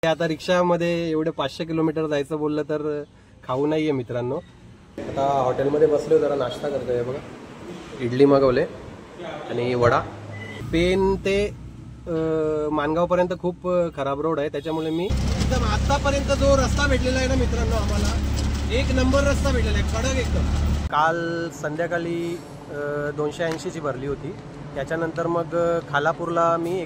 आता रिक्षामध्ये एवढे 500 किलोमीटर जायचं बोललं तर खाऊ नाहीये मित्रांनो। आता हॉटेलमध्ये बसलो, जरा नाश्ता करतोय बघा। इडली मागवले आणि वडा। पेन ते मानगाव पर्यंत खूप खराब रोड आहे, त्याच्यामुळे मी एकदम आतापर्यंत जो रस्ता भेटलेला आहे ना मित्रांनो, आम्हाला एक नंबर रस्ता भेटलेला आहे, कडक एकदम। काल संध्याकाळी 280 ची भरली होती, त्याच्यानंतर मग खालापूरला मी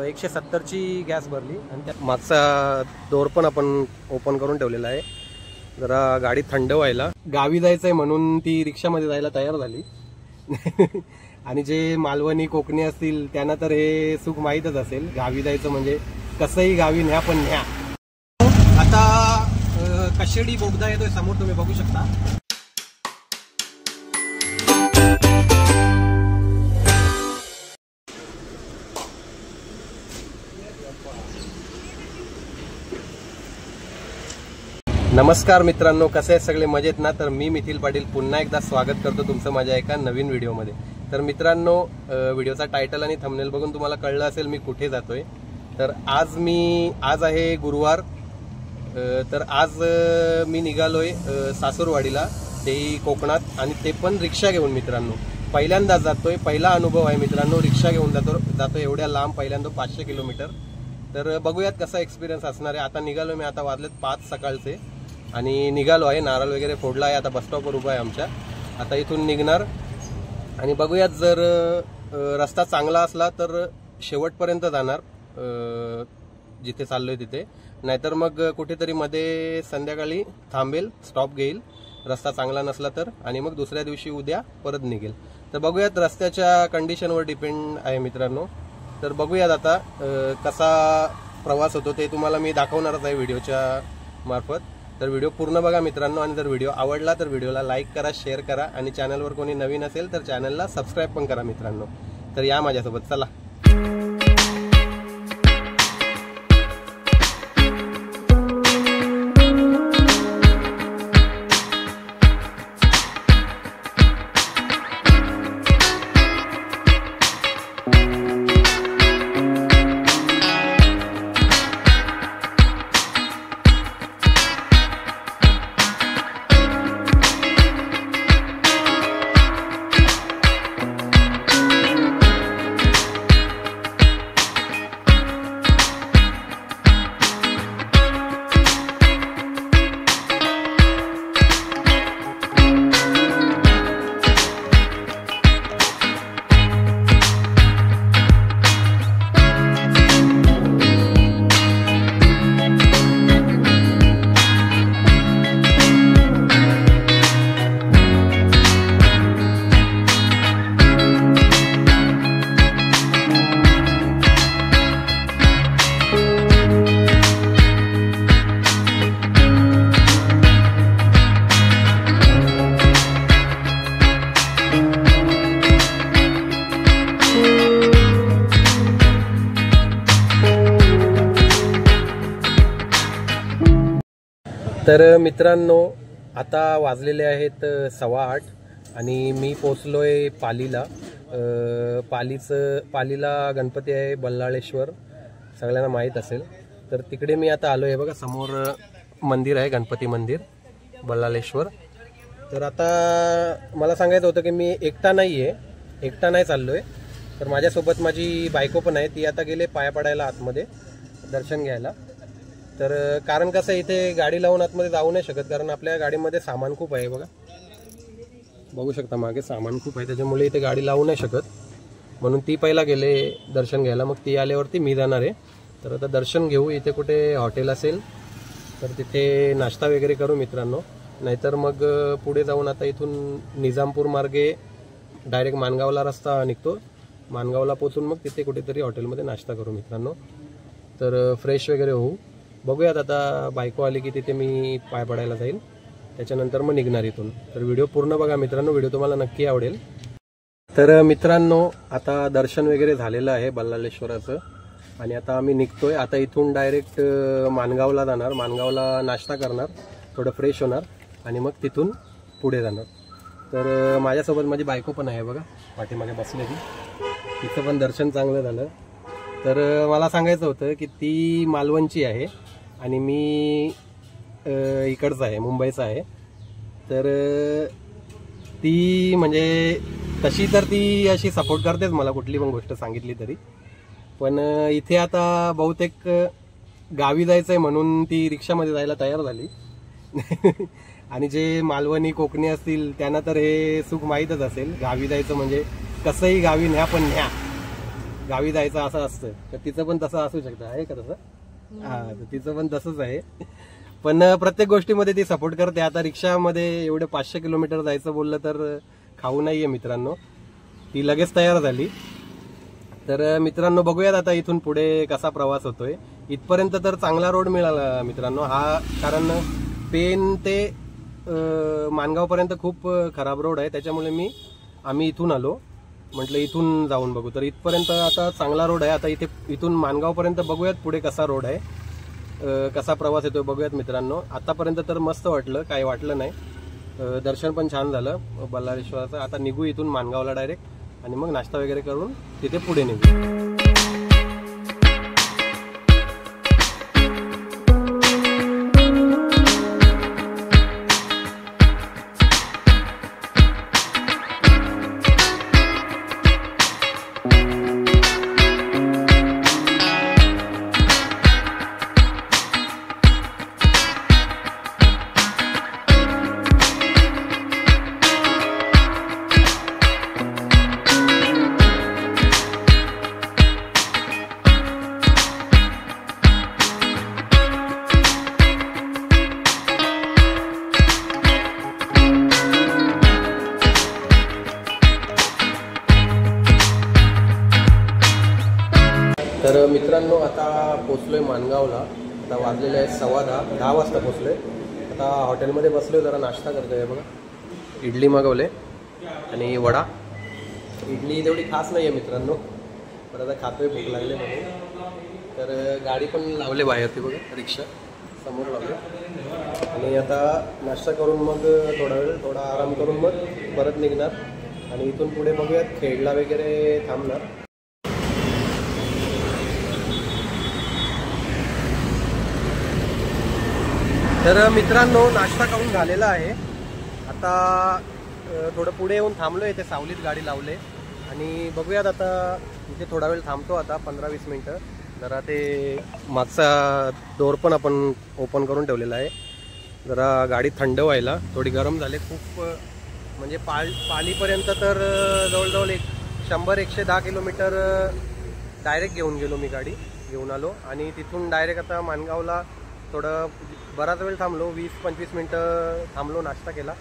170 ची गॅस भरली आणि त्या मागचा डोर पण आपण ओपन करून ठेवलेला आहे, जरा गाडी थंड व्हायला। गावी जायचंय म्हणून ती रिक्षामध्ये जायला तयार झाली आणि जे मालवणी कोकणी असतील त्यांना तर हे सुख माहीतच असेल, गावी जायचं म्हणजे कसंही गावी न्या पण न्या। आता कशेडी बोगदा येतोय समोर, तुम्ही बघू शकता। नमस्कार मित्रांनो, कसे आहेत सगळे, मजेत ना? तर मी मिथिल पाटील पुन्हा एकदा स्वागत करतो तुमचं माझ्या एका नवीन व्हिडिओमध्ये। तर मित्रांनो, व्हिडिओचा टायटल आणि थंबनेल बघून तुम्हाला कळलं असेल मी कुठे जातोय। तर आज आहे गुरुवार, तर आज मी निघालोय सासूरवाडीला, तेही कोकणात, आणि ते पण रिक्षा घेऊन। मित्रांनो पहिल्यांदा जातोय, पहिला अनुभव आहे मित्रांनो, रिक्षा घेऊन जातो एवढ्या लांब, पहिल्यांदा 500 किलोमीटर। तर बघूयात कसा एक्सपिरियन्स असणार आहे। आता निघालो मी, आता वाजलेत 5 सकाळचे आणि निघालो आहे, नारळ वगैरे फोडला आहे, आता बस स्टॉपवर उभा आहे आमच्या। आता इथून निघणार आणि बघूयात, जर रस्ता चांगला असला तर शेवटपर्यंत जाणार जिथे चाललोय तिथे, नाहीतर मग कुठेतरी मध्ये संध्याकाळी थांबेल, स्टॉप घेईल रस्ता चांगला नसला तर, आणि मग दुसऱ्या दिवशी उद्या परत निघेल। तर बघूयात, रस्त्याच्या कंडिशनवर डिपेंड आहे मित्रांनो। तर बघूयात आता कसा प्रवास होतो ते तुम्हाला मी दाखवणारच आहे व्हिडिओच्या मार्फत। तर व्हिडिओ पूर्ण बघा मित्रांनो, आणि जर व्हिडिओ आवडला तर व्हिडिओला लाईक करा, शेअर करा, आणि चॅनलवर कोणी नवीन असेल तर चॅनलला सबस्क्राईब पण करा मित्रांनो। तर या माझ्यासोबत, चला। तर मित्रांनो, आता वाजलेले आहेत 8:15 आणि मी पोचलोय पालीला। पालीला गणपती आहे, बल्लाळेश्वर, सगळ्यांना माहीत असेल। तर तिकडे मी आता आलोय, बघा समोर मंदिर आहे, गणपती मंदिर बल्लाळेश्वर। तर आता मला सांगायचं होतं की मी एकटा नाही चाललोय, तर माझ्यासोबत माझी बायको पण आहे, ती आता गेले पाया पडायला आतमध्ये दर्शन घ्यायला। तर कारण कसं, इथे गाडी लावून आतमध्ये जाऊ नाही शकत, कारण आपल्या गाडीमध्ये सामान खूप आहे, बघू शकता मागे सामान खूप आहे, त्याच्यामुळे इथे गाडी लावू नाही शकत, म्हणून ती पहिला गेले दर्शन घ्यायला, मग ती आल्यावरती मी जाणार आहे। तर आता दर्शन घेऊ, इथे कुठे हॉटेल असेल तर तिथे नाश्ता वगैरे करू मित्रांनो, नाहीतर मग पुढे जाऊन आता इथून निजामपूर मार्गे डायरेक्ट मानगावला रस्ता निघतो, मानगावला पोचून मग तिथे कुठेतरी हॉटेलमध्ये नाश्ता करू मित्रांनो। तर फ्रेश वगैरे होऊ, बघूयात आता बायको आली की तिथे मी पाय पडायला जाईल, त्याच्यानंतर मग निघणार इथून। तर व्हिडिओ पूर्ण बघा मित्रांनो, व्हिडिओ तुम्हाला नक्की आवडेल। तर मित्रांनो, आता दर्शन वगैरे झालेलं आहे बल्लाळेश्वराचं, आणि आता आम्ही निघतोय। आता इथून डायरेक्ट मानगावला जाणार, मानगावला नाश्ता करणार, थोडं फ्रेश होणार, आणि मग तिथून पुढे जाणार। तर माझ्यासोबत माझी बायको पण आहे, बघा पाठीमागे बसलेली, तिचं पण दर्शन चांगलं झालं। तर मला सांगायचं होतं की ती मालवणची आहे आणि मी इकडचा आहे, मुंबईचा आहे. तर ती म्हणजे तशी तर ती अशी सपोर्ट करतेच मला, कुठली पण गोष्ट सांगितली तरी. पण इथे आता बहुतेक गावी जायचंय म्हणून ती रिक्षामध्ये जायला तयार झाली. आणि जे मालवणी कोकणी असतील त्यांना तर हे सुख माहीतच असेल, गावी जायचं म्हणजे कसंही गावी न्या पण न्या, गावी जायचं असं असतं. तर तिचं पण तसं असू शकतं, आहे का तसं? हा, तर तिचं पण तसंच आहे. पण प्रत्येक गोष्टीमध्ये ती सपोर्ट करते. आता रिक्षामध्ये एवढे 500 किलोमीटर जायचं बोललं तर खाऊ नाहीये मित्रांनो. ती लगेच तयार झाली. तर मित्रांनो बघूयात आता इथून पुढे कसा प्रवास होतोय. इथपर्यंत तर चांगला रोड मिळाला मित्रांनो हा, कारण पेन ते माणगावपर्यंत खूप खराब रोड आहे. त्याच्यामुळे आम्ही इथून आलो, म्हटलं इथून जाऊन बघू. तर इथपर्यंत आता चांगला रोड आहे. आता इथून माणगावपर्यंत बघूयात पुढे कसा रोड आहे, कसा प्रवास येतोय बघूयात मित्रांनो. आतापर्यंत तर मस्त वाटलं, काही वाटलं नाही. दर्शन पण छान झालं बल्लाळेश्वराचं. आता निघू इथून माणगावला डायरेक्ट आणि मग नाश्ता वगैरे करून तिथे पुढे निघू. तर मित्रांनो आता पोचलोय माणगावला. आता वाजलेले आहेत 10:15 वाजता पोचलोय. आता हॉटेलमध्ये बसलोय, जरा नाश्ता करतोय. बघा इडली मागवले आणि वडा. इडली तेवढी खास नाही आहे मित्रांनो, पण आता खातोय, भूक लागले म्हणून. तर गाडी पण लावले बाहेर, ते बघा रिक्षा समोर लावले. आणि आता नाश्ता करून मग थोडा आराम करून मग परत निघणार आणि इथून पुढे बघूयात खेडला वगैरे थांबणार. तर मित्रांनो नाश्ता करून झालेला आहे. आता थोडं पुढे येऊन थांबलो आहे, ते सावलीत गाडी लावले आणि बघूयात आता इथे थोडा वेळ थांबतो. आता 15-20 मिनटं. जरा ते मागचा डोर पण आपण ओपन करून ठेवलेला आहे, जरा गाडी थंड व्हायला. थोडी गरम झाले खूप, म्हणजे पालीपर्यंत तर जवळजवळ 100-110 किलोमीटर डायरेक्ट घेऊन गेलो मी, गाडी घेऊन आलो. आणि तिथून डायरेक्ट आता माणगावला थोडं बराच वेळ थांबलो, 20-25 मिनटं थांबलो, नाश्ता केला.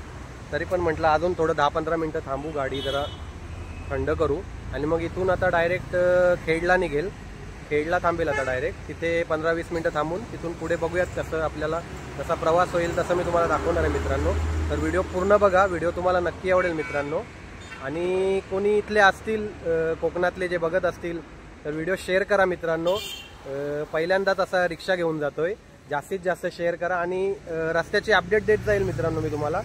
तरी पण म्हटलं अजून थोडं 10-15 मिनटं थांबू, गाडी जरा थंड करू. आणि मग इथून आता डायरेक्ट खेडला निघेल. खेडला थांबेल आता डायरेक्ट. तिथे 15-20 मिनटं थांबून तिथून पुढे बघूयात कसं आपल्याला कसा प्रवास होईल, तसं मी तुम्हाला दाखवणार आहे मित्रांनो. तर व्हिडिओ पूर्ण बघा, व्हिडिओ तुम्हाला नक्की आवडेल मित्रांनो. आणि कोणी इथले असतील कोकणातले जे बघत असतील तर व्हिडिओ शेअर करा मित्रांनो. पहिल्यांदाच असा रिक्षा घेऊन जातोय, जास्तीत जास्त शेअर करा. आणि रस्त्याची अपडेट देत जाईल मित्रांनो मी तुम्हाला.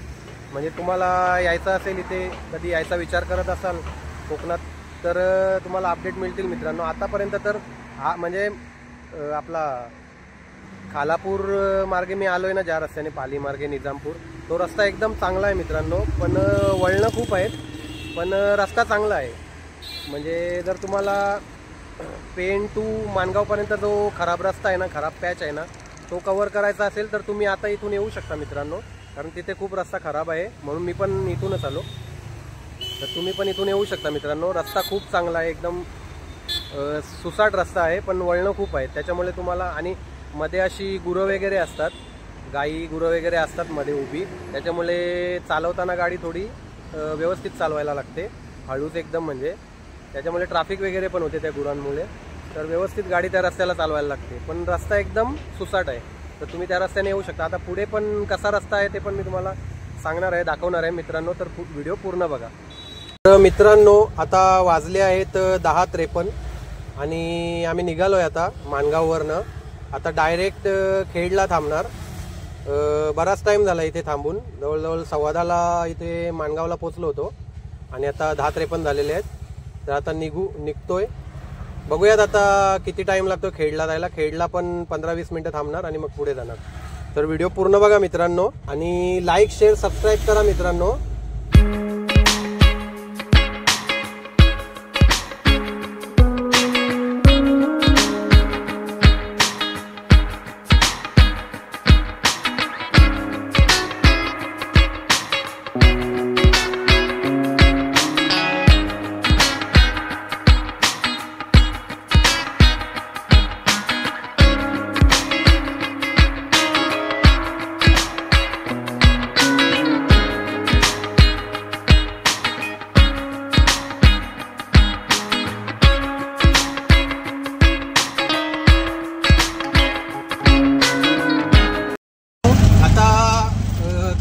म्हणजे तुम्हाला यायचं असेल, इथे कधी यायचा विचार करत असाल कोकणात, तर तुम्हाला अपडेट मिळतील मित्रांनो. आतापर्यंत तर म्हणजे आपला खालापूर मार्गे मी आलोय ना, ज्या रस्त्याने पाली मार्गे निजामपूर, तो रस्ता एकदम चांगला आहे मित्रांनो. पण वळणं खूप आहेत, पण रस्ता चांगला आहे. म्हणजे जर तुम्हाला पेण टू माणगावपर्यंत जो खराब रस्ता आहे ना, खराब पॅच आहे ना, तो कव्हर करायचा असेल तर तुम्ही आता इथून येऊ शकता मित्रांनो. कारण तिथे खूप रस्ता खराब आहे, म्हणून मी पण इथूनच आलो. तर तुम्ही पण इथून येऊ शकता मित्रांनो. रस्ता खूप चांगला आहे, एकदम सुसाट रस्ता आहे, पण वळणं खूप आहेत त्याच्यामुळे तुम्हाला. आणि मध्ये अशी गुरं वगैरे असतात, गाई गुरं वगैरे असतात मध्ये उभी, त्याच्यामुळे चालवताना गाडी थोडी व्यवस्थित चालवायला लागते, हळूच एकदम. म्हणजे त्याच्यामुळे ट्रॅफिक वगैरे पण होते त्या गुरांमुळे. तर व्यवस्थित गाडी त्या रस्त्याला चालवायला लागते, पण रस्ता एकदम सुसाट आहे. तर तुम्ही त्या रस्त्याने येऊ शकता. आता पुढे पण कसा रस्ता आहे ते पण मी तुम्हाला सांगणार आहे, दाखवणार आहे मित्रांनो. तर व्हिडिओ पूर्ण बघा. तर मित्रांनो आता वाजले आहेत 10:53 आणि आम्ही निघालोय आता माणगाववरनं. आता डायरेक्ट खेडला थांबणार. बराच टाईम झाला इथे थांबून, जवळजवळ 10:15 इथे माणगावला पोचलो होतो आणि आता 10:53 झालेले आहेत. तर आता निघतोय बघूयात आता किती टाइम लागतो खेडला जायला. खेडला पण 15-20 मिनिटं थांबणार आणि मग पुढे जाणार. तर व्हिडिओ पूर्ण बघा मित्रांनो आणि लाईक शेअर सबस्क्राईब करा मित्रांनो.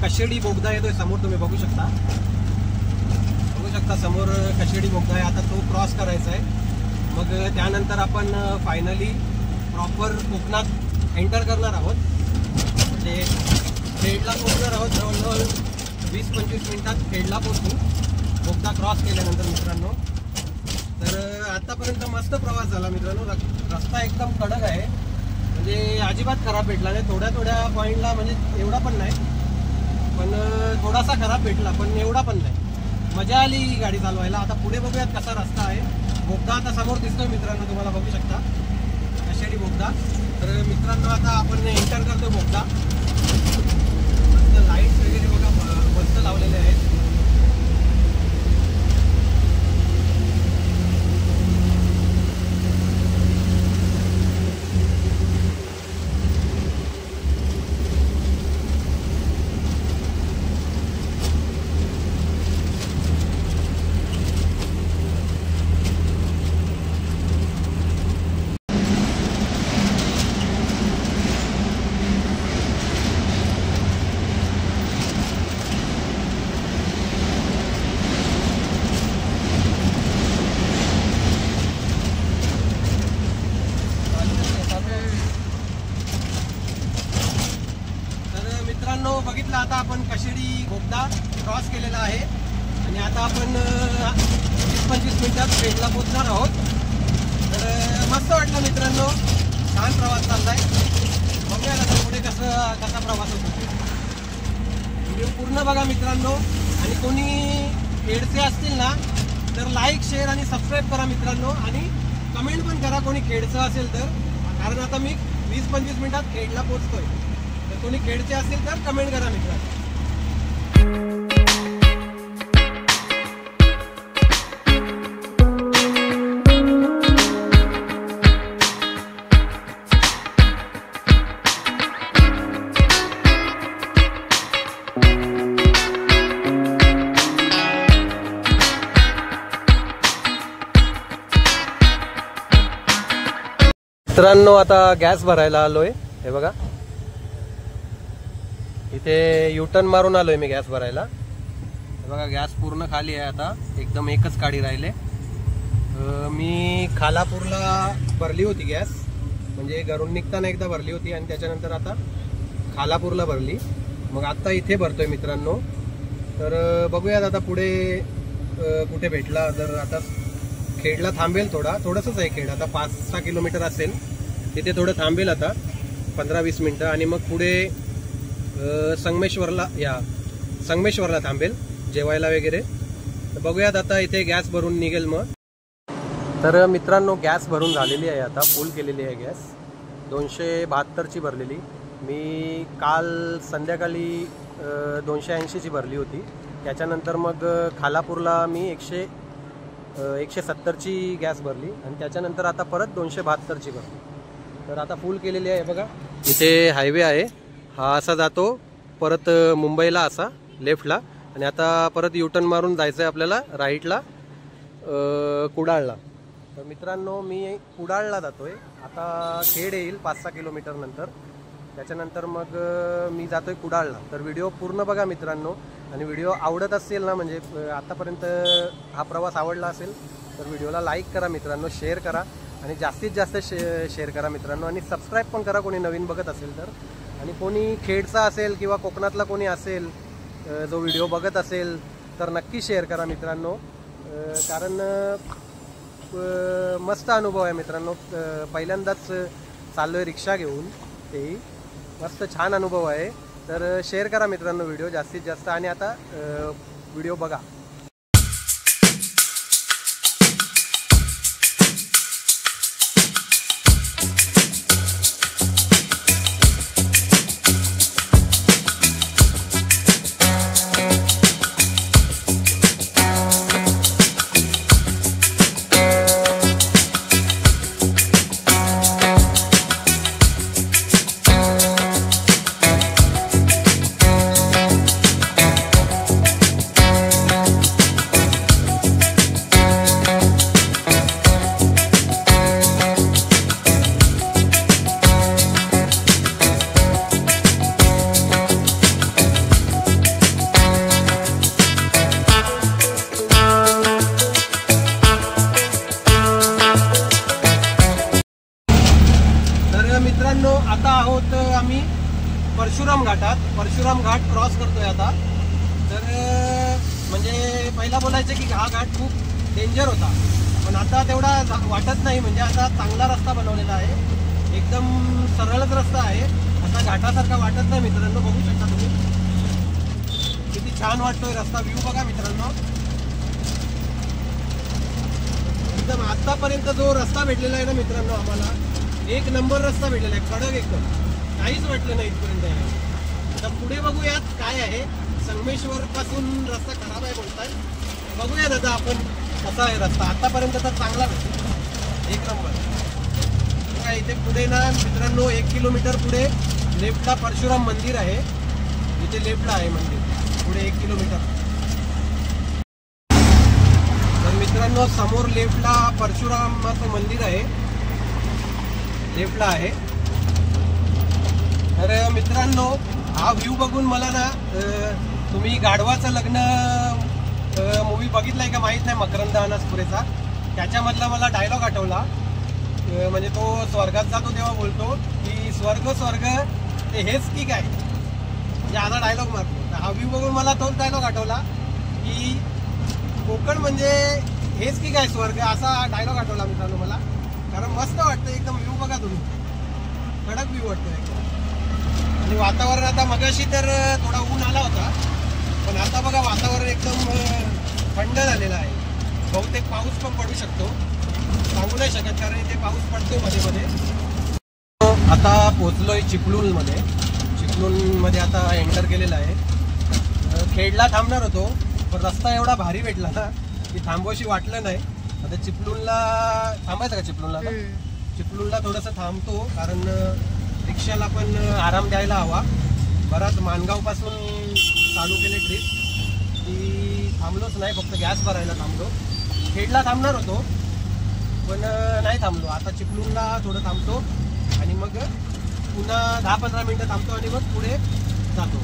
कशेडी बोगदा येतोय समोर, तुम्ही बघू शकता समोर कशेडी बोगदा आहे. आता तो क्रॉस करायचा आहे. मग त्यानंतर आपण फायनली प्रॉपर कोकणात एंटर करणार आहोत. म्हणजे खेडला पोहोचणार आहोत. जवळजवळ 20-25 मिनिटात खेडला पोहोचू बोगदा क्रॉस केल्यानंतर मित्रांनो. तर आतापर्यंत मस्त प्रवास झाला मित्रांनो. रस्ता एकदम कडक आहे, म्हणजे अजिबात खराब भेटला नाही. थोड्या पॉईंटला म्हणजे एवढा पण नाही, पण थोडासा खराब भेटला, पण एवढा पण नाही. मजा आली गाडी चालवायला. आता पुढे बघूयात कसा रस्ता आहे. बोगदा आता समोर दिसतोय मित्रांनो, तुम्हाला बघू शकता कशेडी बोगदा. तर मित्रांनो आता आपण एंटर करतो बोगदा. लाईट्स वगैरे बघा मस्त लावलेले आहेत. मित्रांनो बघितलं आता आपण कशेडी बोगदा क्रॉस केलेला आहे आणि आता आपण 20-25 मिनिटात खेडला पोहोचणार आहोत. तर मस्त वाटलं मित्रांनो, छान प्रवास चाललाय. बघूया आता पुढे कसा प्रवास होतो. व्हिडिओ पूर्ण बघा मित्रांनो. आणि कोणी खेडचे असतील ना तर लाईक शेअर आणि सबस्क्राईब करा मित्रांनो. आणि कमेंट पण करा कोणी खेडचं असेल तर, कारण आता मी 20-25 मिनिटात खेडला पोहोचतोय. तर कोणी खेडचे असेल तर कमेंट करा मित्रांनो. मित्रांनो आता गॅस भरायला आलोय. हे बघा इथे युटर्न मारून आलोय मी गॅस भरायला. हे बघा गॅस पूर्ण खाली आहे. आता एकदम एकच काडी राहिले. मी खालापूरला भरली होती गॅस, म्हणजे घरून निघताना एकदा भरली होती आणि त्याच्यानंतर आता खालापूरला भरली. मग आता इथे भरतोय मित्रांनो. तर बघूयात आता पुढे कुठे भेटला. तर आता खेडला थांबेल, थोडंसंच आहे खेड. आता 5-6 किलोमीटर असेल. तिथे थोडं थांबेल आता 15-20 मिनिटं आणि मग पुढे संगमेश्वरला थांबेल जेवायला वगैरे. तर बघूयात आता इथे गॅस भरून निघेल मग. तर मित्रांनो गॅस भरून झालेली आहे, आता फुल केलेली आहे गॅस. 272ची भरलेली. मी काल संध्याकाळी 280ची भरली होती. त्याच्यानंतर मग खालापूरला मी 170ची गॅस भरली आणि त्याच्यानंतर आता परत 272ची भरली. तर आता फुल केलेली आहे. बघा इथे हायवे आहे, हा असा जातो परत मुंबईला असा लेफ्टला आणि आता परत युटर्न मारून जायचं आहे आपल्याला राईटला कुडाळला. तर मित्रांनो मी कुडाळला जातोय. आता खेड येईल 5-6 किलोमीटर नंतर. त्याच्यानंतर मग मी जातोय कुडाळला. तर व्हिडिओ पूर्ण बघा मित्रांनो. आणि व्हिडिओ आवडत असेल ना, म्हणजे आतापर्यंत हा प्रवास आवडला असेल तर व्हिडिओला लाईक करा मित्रांनो, शेअर करा आणि जास्तीत जास्त शेअर करा मित्रांनो. आणि सबस्क्राईब पण करा कोणी नवीन बघत असेल तर. आणि कोणी खेडचा असेल किंवा कोकणातला कोणी असेल जो व्हिडिओ बघत असेल तर नक्की शेअर करा मित्रांनो. कारण मस्त अनुभव आहे मित्रांनो. पहिल्यांदाच चाललोय रिक्षा घेऊन, तेही मस्त छान अनुभव आहे. तर शेअर करा मित्रांनो व्हिडिओ जास्तीत जास्त, आणि आता व्हिडिओ बघा. मित्रांनो आता आहोत आम्ही परशुराम घाटात. परशुराम घाट क्रॉस करतोय आता. तर म्हणजे पहिला बोलायचं की हा घाट खूप डेंजर होता, पण आता तेवढा वाटत नाही. म्हणजे आता चांगला रस्ता बनवलेला आहे, एकदम सरळच रस्ता आहे, आता घाटासारखा वाटत नाही मित्रांनो. बघू शकता तुम्ही किती छान वाटतोय रस्ता. व्ह्यू बघा मित्रांनो, एकदम आतापर्यंत जो रस्ता भेटलेला आहे ना मित्रांनो, आम्हाला एक नंबर रस्ता भेटलेला आहे, कडक एकदम, काहीच वाटलं नाही इथपर्यंत. तर पुढे बघूयात काय आहे. संगमेश्वर पासून रस्ता खराब आहे बोलताय, बघूया दादा आपण कसा आहे रस्ता. आतापर्यंत तर चांगला भेटतो, एक नंबर. इथे पुढे ना मित्रांनो 1 किलोमीटर पुढे लेफ्टला परशुराम मंदिर आहे. इथे लेफ्टला आहे मंदिर पुढे 1 किलोमीटर. तर मित्रांनो समोर लेफ्टला परशुरामाचं मंदिर आहे, लेफ्टला आहे. तर मित्रांनो हा व्ह्यू बघून मला ना, तुम्ही गाढवाचं लग्न मूवी बघितलाय का माहित नाही, मकरंद अनासपुरेचा, त्याच्यामधला मला डायलॉग आठवला. म्हणजे तो स्वर्गात जातो तेव्हा बोलतो की स्वर्ग स्वर्ग ते हेच की काय, म्हणजे असा डायलॉग मारतो. हा व्ह्यू बघून मला तोच डायलॉग आठवला की कोकण म्हणजे हेच की काय स्वर्ग, असा डायलॉग आठवला मित्रांनो मला. कारण मस्त वाटतं एकदम. व्ह्यू बघा तुम्ही, कडक व्ह्यू वाटतो एकदम. आणि वातावरण आता मगाशी तर थोडा ऊन आला होता, पण आता बघा वातावरण एकदम थंड झालेलं आहे. बहुतेक पाऊस पण पडू शकतो, सांगू नाही शकत कारण इथे पाऊस पडतो मध्ये मध्ये. आता पोचलोय चिपळूणमध्ये. चिपळूणमध्ये आता एंटर केलेला आहे. खेडला थांबणार होतो, पण रस्ता एवढा भारी भेटला ना की थांबवशी वाटलं नाही. आता चिपळूणला थांबायचं का? चिपळूणला चिपळूणला थोडंसं थांबतो, कारण रिक्षाला पण आराम द्यायला हवा. बराच माणगाव पासून चालू केले ट्रिप, ती थांबलोच नाही, फक्त गॅस भरायला थांबलो. खेडला थांबणार होतो पण नाही थांबलो. आता चिपळूणला थोडं थांबतो आणि मग पुन्हा 10-15 मिनिटं थांबतो आणि मग पुढे जातो.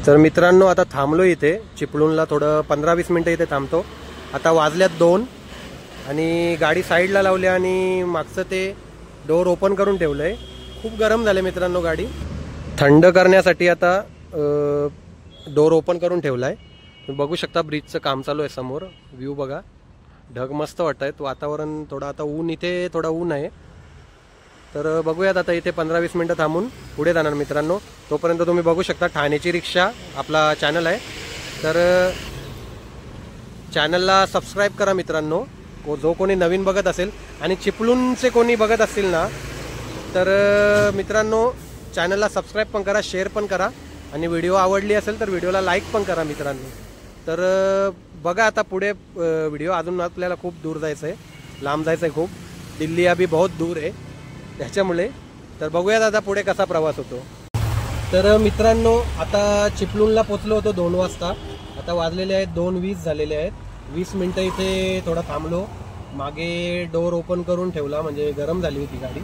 तर मित्रांनो आता थांबलो इथे चिपळूणला, थोडं 15-20 मिनिटं इथे थांबतो. आता वाजल्यात 2 आणि गाडी साईडला लावली आणि मागचं ते डोर ओपन करून ठेवलं आहे. खूप गरम झाले मित्रांनो गाडी. थंड करण्यासाठी आता डोर ओपन करून ठेवला आहे. बघू शकता ब्रिजचं काम चालू आहे समोर. व्ह्यू बघा, ढग मस्त वाटत आहेत. वातावरण थोडं आता ऊन, इथे थोडा ऊन आहे. तर बघूयात आता इथे 15-20 मिनिटं थांबून पुढे जाणार मित्रांनो. तोपर्यंत तुम्ही बघू शकता ठाण्याची रिक्षा आपला चॅनल आहे, तर चॅनलला सबस्क्राईब करा मित्रांनो. जो कोणी नवीन बघत असेल आणि चिपळूणचे कोणी बघत असतील ना, तर मित्रांनो चॅनलला सबस्क्राईब पण करा, शेअर पण करा, आणि व्हिडिओ आवडली असेल तर व्हिडिओला लाईक पण करा मित्रांनो. तर बघा आता पुढे व्हिडिओ, अजून आपल्याला खूप दूर जायचं आहे, लांब जायचं आहे खूप. दिल्ली अभी बहुत दूर आहे त्याच्यामुळे. तर बघूयात आता पुढे कसा प्रवास होतो. तर मित्रांनो आता चिपळूणला पोचलो होतो 2 वाजता. आता वाजलेले आहेत 2:20 झालेले आहेत. 20 मिनिटं इथे थोडा थांबलो. मागे डोर ओपन करून ठेवला, म्हणजे गरम झाली होती गाडी.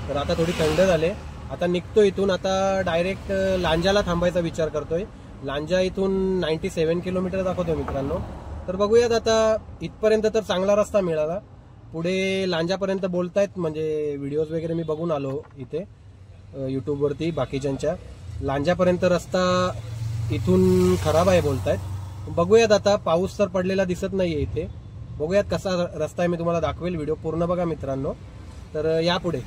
तर आता थोडी थंड झाले. आता निघतो इथून. आता डायरेक्ट लांजाला थांबायचा विचार करतोय. लांजा इथून 97 किलोमीटर दाखवतोय मित्रांनो. तर बघूयात आता. इथपर्यंत तर चांगला रस्ता मिळाला. पुढे लांजापर्यंत बोलतायत, म्हणजे व्हिडिओज वगैरे मी बघून आलो इथे यूट्यूबवरती बाकीच्यांच्या. लांजापर्यंत रस्ता इथून खराब आहे बोलतायत. बघूयात आता, पाऊस तर पडलेला दिसत नाहीये इथे. बघूयात कसा रस्ता आहे, मी तुम्हाला दाखवेल. व्हिडिओ पूर्ण बघा मित्रांनो. तर यापुढे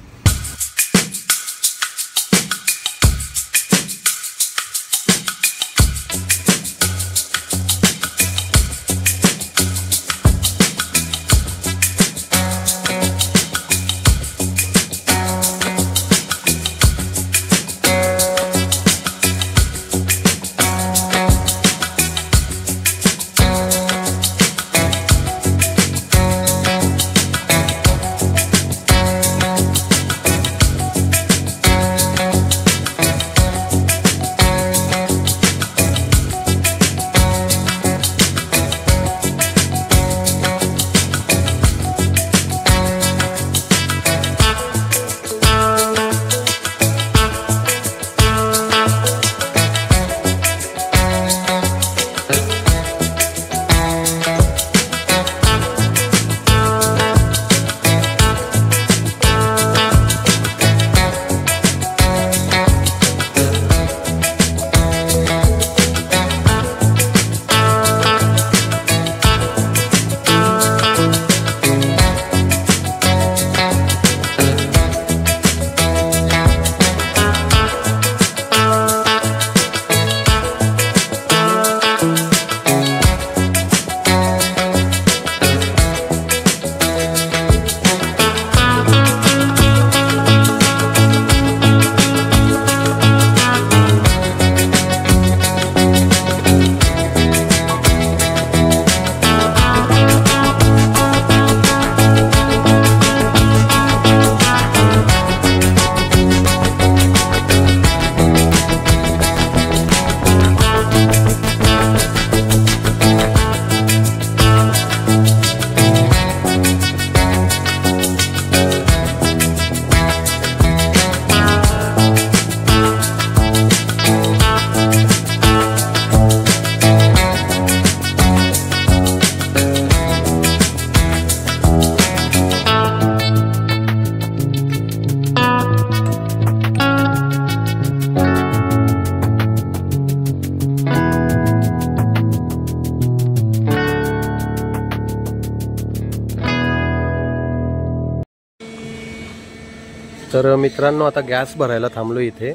तर मित्रांनो आता गॅस भरायला थांबलो इथे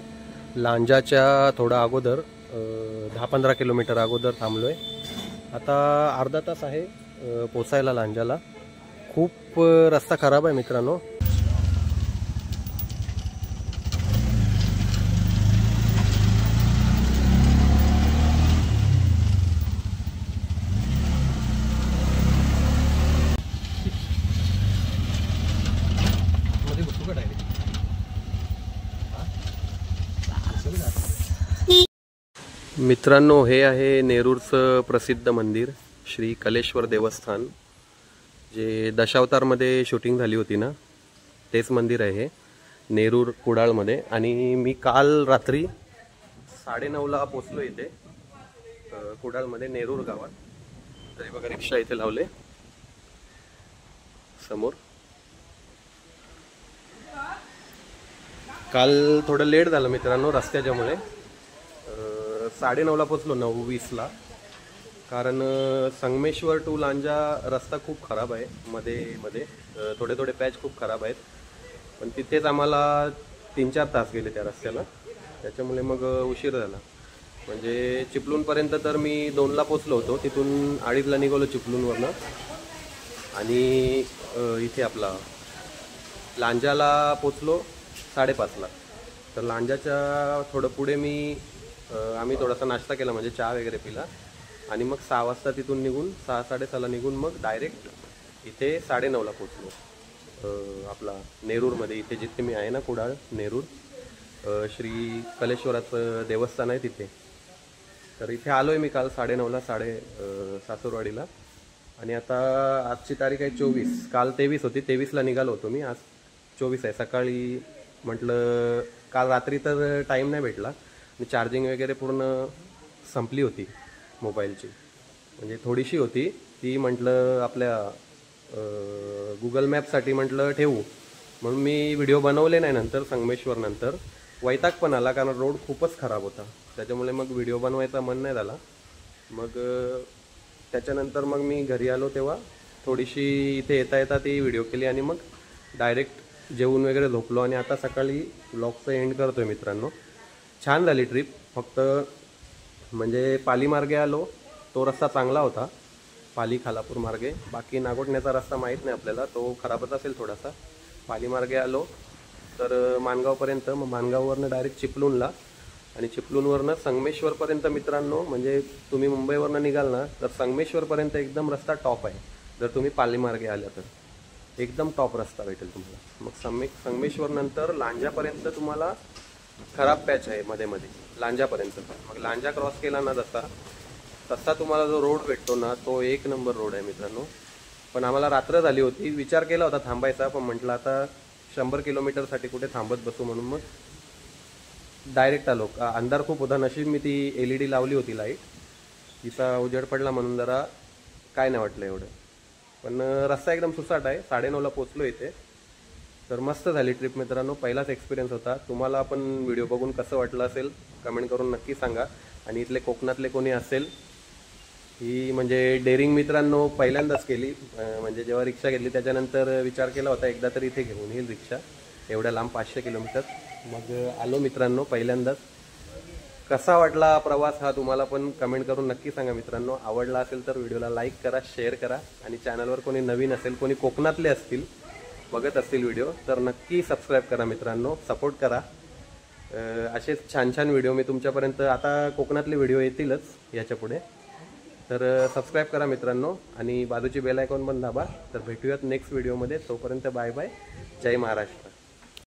लांजाच्या थोडा अगोदर 10-15 किलोमीटर अगोदर थांबलोय. आता अर्धा तास आहे पोचायला लांजाला. खूप रस्ता खराब आहे मित्रांनो. मित्रांनो हे आहे नेरूरचं प्रसिद्ध मंदिर श्री कलेश्वर देवस्थान, जे दशावतारमध्ये शूटिंग झाली होती ना, तेच मंदिर आहे हे नेरूर कुडाळमध्ये. आणि मी काल रात्री 9:30ला पोचलो इथे कुडाळमध्ये नेरूर गावात. तरी बघा रिक्षा इथे लावले समोर. काल थोडं लेट झालं मित्रांनो रस्त्याच्यामुळे. 9:30ला पोचलो 9:20ला. कारण संगमेश्वर टू लांजा रस्ता खूप खराब आहे. मध्ये थोडे थोडे पॅच खूप खराब आहेत. पण तिथेच आम्हाला 3-4 तास गेले त्या रस्त्याला. त्याच्यामुळे मग उशीर झाला. म्हणजे चिपळूणपर्यंत तर मी 2ला पोचलो होतो. तिथून 2:30ला निघालो चिपळूणवरनं. आणि इथे आपला लांजाला पोचलो 5:30ला. तर लांजाच्या थोडं पुढे आम्ही थोडासा नाश्ता केला, म्हणजे चहा वगैरे पिला. आणि मग 6 वाजता तिथून निघून 6-6:30ला निघून मग डायरेक्ट इथे 9:30ला पोचलो आपला नेरूरमध्ये. इथे जिथे मी आहे ना कुडाळ नेरूर, श्री कलेश्वराचं देवस्थान आहे तिथे. तर इथे आलो आहे मी काल 9:30ला सासूरवाडीला. आणि आता आजची तारीख आहे 24. काल 23 होती, 23ला निघालो होतो मी. आज 24 आहे. सकाळी म्हटलं काल रात्री तर टाईम नाही भेटला. चार्जिंग वगैरे पूर्ण संपली होती मोबाईलची, म्हणजे थोडीशी होती ती. म्हटलं आपल्या गुगल मॅपसाठी म्हटलं ठेवू, म्हणून मी व्हिडिओ बनवले नाही नंतर संगमेश्वर नंतर. वैताग पण आला, कारण रोड खूपच खराब होता. त्याच्यामुळे मग व्हिडिओ बनवायचा मन नाही झाला. मग त्याच्यानंतर मग मी घरी आलो तेव्हा थोडीशी इथे येता येता ती व्हिडिओ केली आणि मग डायरेक्ट जेवून वगैरे झोपलो आणि आता सकाळी व्लॉगचं एंड करतो आहे मित्रांनो. छान झाली ट्रिप. फक्त म्हणजे पाली मार्गे आलो, तो रस्ता चांगला होता, पाली खालापूर मार्गे. बाकी नागोठण्याचा रस्ता माहीत नाही आपल्याला, तो खराबच असेल थोडासा. पाली मार्गे आलो तर माणगावपर्यंत, मग माणगाववरनं डायरेक्ट चिपळूणला आणि चिपळूणवरनं संगमेश्वरपर्यंत मित्रांनो. म्हणजे तुम्ही मुंबईवरनं निघाल ना तर संगमेश्वरपर्यंत एकदम रस्ता टॉप आहे. जर तुम्ही पाली मार्गे आल्या तर एकदम टॉप रस्ता भेटेल तुम्हाला. मग संगमेश्वर नंतर लांजापर्यंत तुम्हाला खराब पॅच आहे मध्ये मध्ये लांजापर्यंत. मग लांजा क्रॉस केला ना तसा तुम्हाला जो रोड भेटतो ना तो एक नंबर रोड आहे मित्रांनो. पण आम्हाला रात्र झाली होती, विचार केला होता थांबायचा, पण म्हटलं आता 100 किलोमीटरसाठी कुठे थांबत बसू, म्हणून मग डायरेक्ट आलो. अंधार खूप होता, नशीब मी ती LED लावली होती लाईट, तिचा उजेड पडला म्हणून जरा काय नाही वाटलं एवढं. पण रस्ता एकदम सुसाट आहे. 9:30ला पोचलो इथे. तर मस्त झाली ट्रिप मित्रांनो. पहिलाच एक्सपिरियन्स होता. तुम्हाला पण व्हिडिओ बघून कसं वाटलं असेल कमेंट करून नक्की सांगा. आणि इथले कोकणातले कोणी असेल, ही म्हणजे डेअरिंग मित्रांनो पहिल्यांदाच केली. म्हणजे जेव्हा रिक्षा घेतली त्याच्यानंतर विचार केला होता एकदा तरी इथे घेऊन येईल रिक्षा, एवढ्या लांब 500 किलोमीटर. मग आलो मित्रांनो पहिल्यांदाच. कसा वाटला प्रवास हा तुम्हाला पण कमेंट करून नक्की सांगा मित्रांनो. आवडला असेल तर व्हिडिओला लाईक करा, शेअर करा. आणि चॅनलवर कोणी नवीन असेल, कोणी कोकणातले असतील बघत असतील व्हिडिओ, तर नक्की सबस्क्राईब करा मित्रांनो, सपोर्ट करा. असेच छान छान व्हिडिओ मी तुमच्यापर्यंत, आता कोकणातले व्हिडिओ येतीलच याच्या पुढे. तर सबस्क्राईब करा मित्रांनो आणि बाजूची बेल आयकॉन पण दाबा. तर भेटूयात नेक्स्ट व्हिडिओमध्ये. तोपर्यंत बाय बाय. जय महाराष्ट्र.